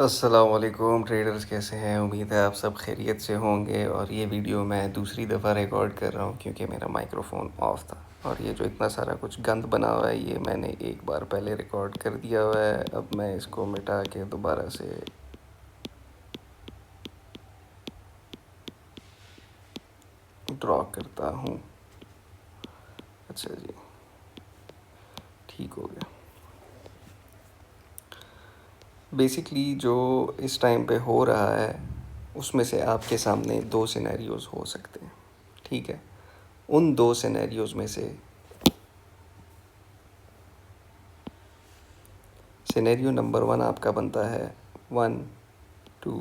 अस्सलामुअलैकुम ट्रेडर्स, कैसे हैं? उम्मीद है आप सब खैरियत से होंगे। और ये वीडियो मैं दूसरी दफ़ा रिकॉर्ड कर रहा हूँ क्योंकि मेरा माइक्रोफ़ोन ऑफ था। और ये जो इतना सारा कुछ गंद बना हुआ है ये मैंने एक बार पहले रिकॉर्ड कर दिया हुआ है। अब मैं इसको मिटा के दोबारा से ड्रॉ करता हूँ। अच्छा जी, ठीक हो गया। बेसिकली जो इस टाइम पे हो रहा है उसमें से आपके सामने दो सिनेरियोज़ हो सकते हैं, ठीक है? उन दो सिनेरियोज़ में से सिनेरियो नंबर 1 आपका बनता है 1 2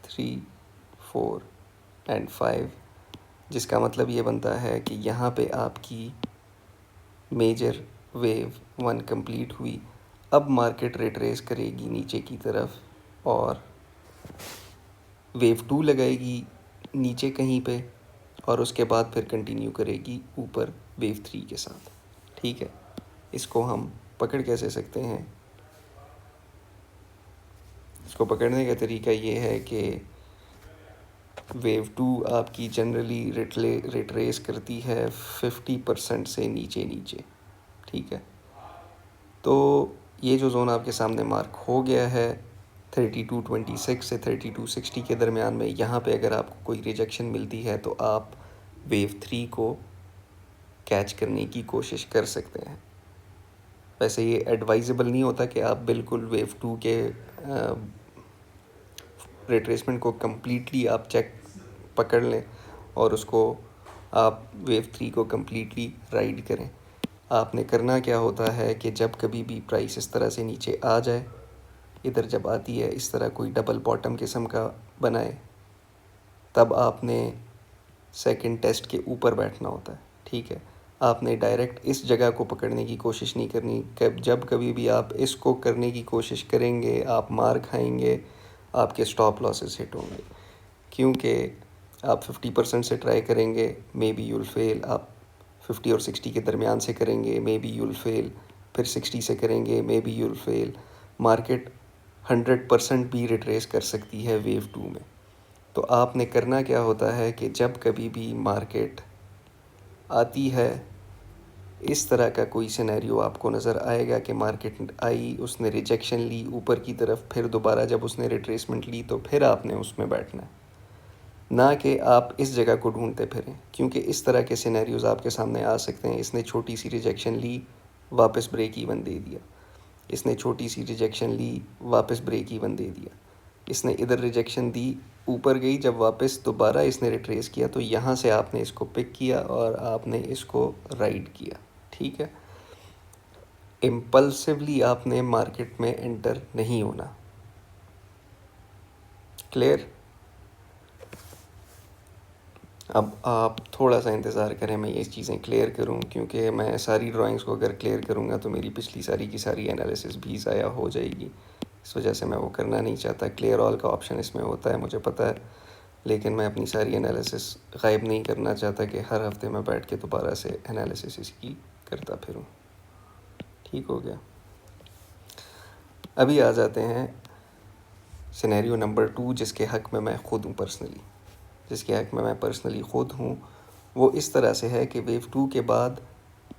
3 4 एंड 5, जिसका मतलब ये बनता है कि यहाँ पे आपकी मेजर वेव 1 कंप्लीट हुई। अब मार्केट रिट्रेस करेगी नीचे की तरफ और वेव 2 लगाएगी नीचे कहीं पे, और उसके बाद फिर कंटिन्यू करेगी ऊपर वेव 3 के साथ, ठीक है? इसको हम पकड़ कैसे सकते हैं? इसको पकड़ने का तरीका ये है कि वेव 2 आपकी जनरली रिट्रेस करती है 50% से नीचे, ठीक है? तो ये जो जोन आपके सामने मार्क हो गया है 3226 से 3260 के दरमियान में, यहाँ पे अगर आपको कोई रिजेक्शन मिलती है तो आप वेव 3 को कैच करने की कोशिश कर सकते हैं। वैसे ये एडवाइजेबल नहीं होता कि आप बिल्कुल वेव 2 के रिट्रेसमेंट को कम्प्लीटली आप पकड़ लें और उसको आप वेव 3 को कम्प्लीटली राइड करें। आपने करना क्या होता है कि जब कभी भी प्राइस इस तरह से नीचे आ जाए, इधर जब आती है इस तरह कोई डबल बॉटम किस्म का बनाए, तब आपने सेकंड टेस्ट के ऊपर बैठना होता है, ठीक है? आपने डायरेक्ट इस जगह को पकड़ने की कोशिश नहीं करनी। जब कभी भी आप इसको करने की कोशिश करेंगे आप मार खाएंगे, आपके स्टॉप लॉसेस हिट होंगे, क्योंकि आप 50% से ट्राई करेंगे, मे बी यूल फेल। आप 50 और 60 के दरमियान से करेंगे, मे बी यूल फेल। फिर 60 से करेंगे, may be you'll fail. Market 100% भी रिट्रेस कर सकती है वेव 2 में। तो आपने करना क्या होता है कि जब कभी भी मार्केट आती है, इस तरह का कोई सिनेरियो आपको नज़र आएगा कि मार्केट आई, उसने रिजेक्शन ली ऊपर की तरफ, फिर दोबारा जब उसने रिट्रेसमेंट ली तो फिर आपने उसमें बैठना है, ना कि आप इस जगह को ढूंढते फिरें, क्योंकि इस तरह के सिनेरियोज़ आपके सामने आ सकते हैं। इसने छोटी सी रिजेक्शन ली, वापस ब्रेक इवन दे दिया। इसने छोटी सी रिजेक्शन ली, वापस ब्रेक इवन दे दिया। इसने इधर रिजेक्शन दी, ऊपर गई, जब वापस दोबारा इसने रिट्रेस किया तो यहाँ से आपने इसको पिक किया और आपने इसको राइड किया, ठीक है? इम्पल्सिवली आपने मार्केट में एंटर नहीं होना। क्लियर? अब आप थोड़ा सा इंतज़ार करें, मैं ये चीज़ें क्लियर करूं, क्योंकि मैं सारी ड्राइंग्स को अगर क्लियर करूंगा तो मेरी पिछली सारी की सारी एनालिसिस भी ज़ाया हो जाएगी। इस वजह से मैं वो करना नहीं चाहता। क्लियर ऑल का ऑप्शन इसमें होता है, मुझे पता है, लेकिन मैं अपनी सारी एनालिसिस गायब नहीं करना चाहता कि हर हफ्ते मैं बैठ के दोबारा से एनालिसिस इसकी करता फिरूँ। ठीक हो गया? अभी आ जाते हैं सिनेरियो नंबर 2, जिसके हक़ में मैं ख़ुद हूँ पर्सनली। जिसके हक़ में मैं पर्सनली ख़ुद हूँ वो इस तरह से है कि वेव 2 के बाद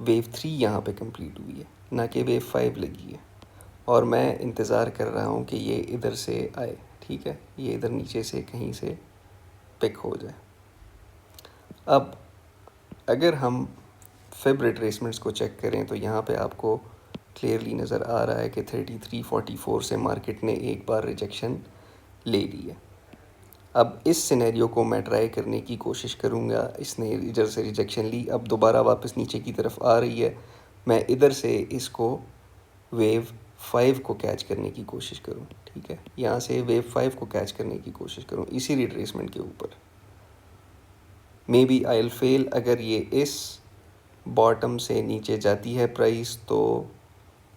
वेव 3 यहाँ पे कंप्लीट हुई है, ना कि वेव 5 लगी है। और मैं इंतज़ार कर रहा हूँ कि ये इधर से आए, ठीक है? ये इधर नीचे से कहीं से पिक हो जाए। अब अगर हम फेब रिट्रेसमेंट्स को चेक करें तो यहाँ पे आपको क्लियरली नज़र आ रहा है कि 3344 से मार्केट ने एक बार रिजेक्शन ले ली है। अब इस सिनेरियो को मैं ट्राई करने की कोशिश करूँगा। इसने इधर से रिजेक्शन ली, अब दोबारा वापस नीचे की तरफ आ रही है। मैं इधर से इसको वेव 5 को कैच करने की कोशिश करूँ, ठीक है? यहाँ से वेव 5 को कैच करने की कोशिश करूँ इसी रिट्रेसमेंट के ऊपर। Maybe I will fail. अगर ये इस बॉटम से नीचे जाती है प्राइस तो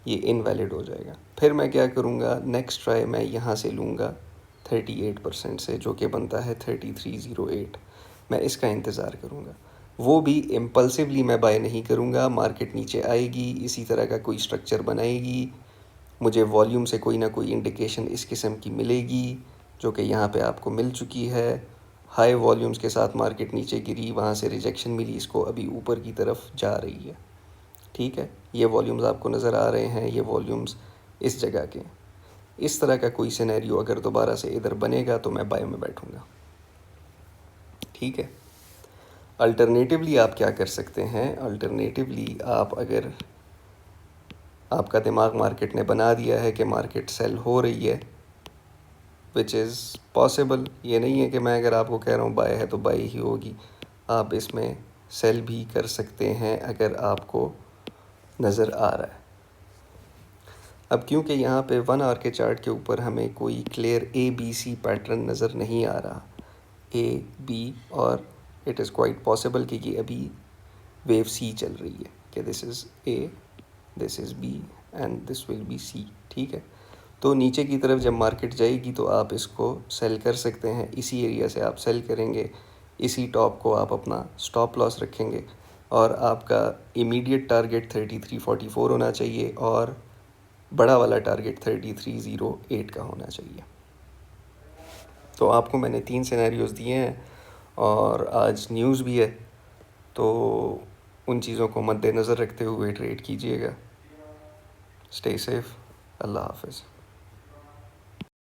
ये इनवैलिड हो जाएगा। फिर मैं क्या करूँगा, नेक्स्ट ट्राई मैं यहाँ से लूँगा 38% से, जो कि बनता है 3308। मैं इसका इंतज़ार करूँगा। वो भी इम्पल्सिवली मैं बाय नहीं करूँगा। मार्केट नीचे आएगी, इसी तरह का कोई स्ट्रक्चर बनाएगी मुझे वॉल्यूम से कोई ना कोई इंडिकेशन इस किस्म की मिलेगी, जो कि यहाँ पे आपको मिल चुकी है। हाई वॉल्यूम्स के साथ मार्केट नीचे गिरी, वहाँ से रिजेक्शन मिली, इसको अभी ऊपर की तरफ जा रही है। ठीक है, ये वॉल्यूम्स आपको नज़र आ रहे हैं, ये वॉल्यूम्स इस जगह के। इस तरह का कोई सिनेरियो अगर दोबारा से इधर बनेगा तो मैं बाय में बैठूँगा। ठीक है, अल्टरनेटिवली आप क्या कर सकते हैं? अल्टरनेटिवली आप अगर आपका दिमाग मार्केट ने बना दिया है कि मार्केट सेल हो रही है, विच इज़ पॉसिबल, ये नहीं है कि मैं अगर आपको कह रहा हूँ बाय है तो बाय ही होगी, आप इसमें सेल भी कर सकते हैं अगर आपको नज़र आ रहा है। अब क्योंकि यहाँ पे 1 आवर के चार्ट के ऊपर हमें कोई क्लियर ABC पैटर्न नज़र नहीं आ रहा, AB, और इट इज़ क्वाइट पॉसिबल कि ये अभी वेव C चल रही है, कि this is A, this is B and this will be C। ठीक है, तो नीचे की तरफ जब मार्केट जाएगी तो आप इसको सेल कर सकते हैं, इसी एरिया से आप सेल करेंगे, इसी टॉप को आप अपना स्टॉप लॉस रखेंगे, और आपका इमीडिएट टारगेट 3344 होना चाहिए और बड़ा वाला टारगेट 3308 का होना चाहिए। तो आपको मैंने 3 सिनेरियोज़ दिए हैं और आज न्यूज़ भी है, तो उन चीज़ों को मद्देनज़र रखते हुए ट्रेड कीजिएगा। Stay safe. अल्लाह हाफ़िज़।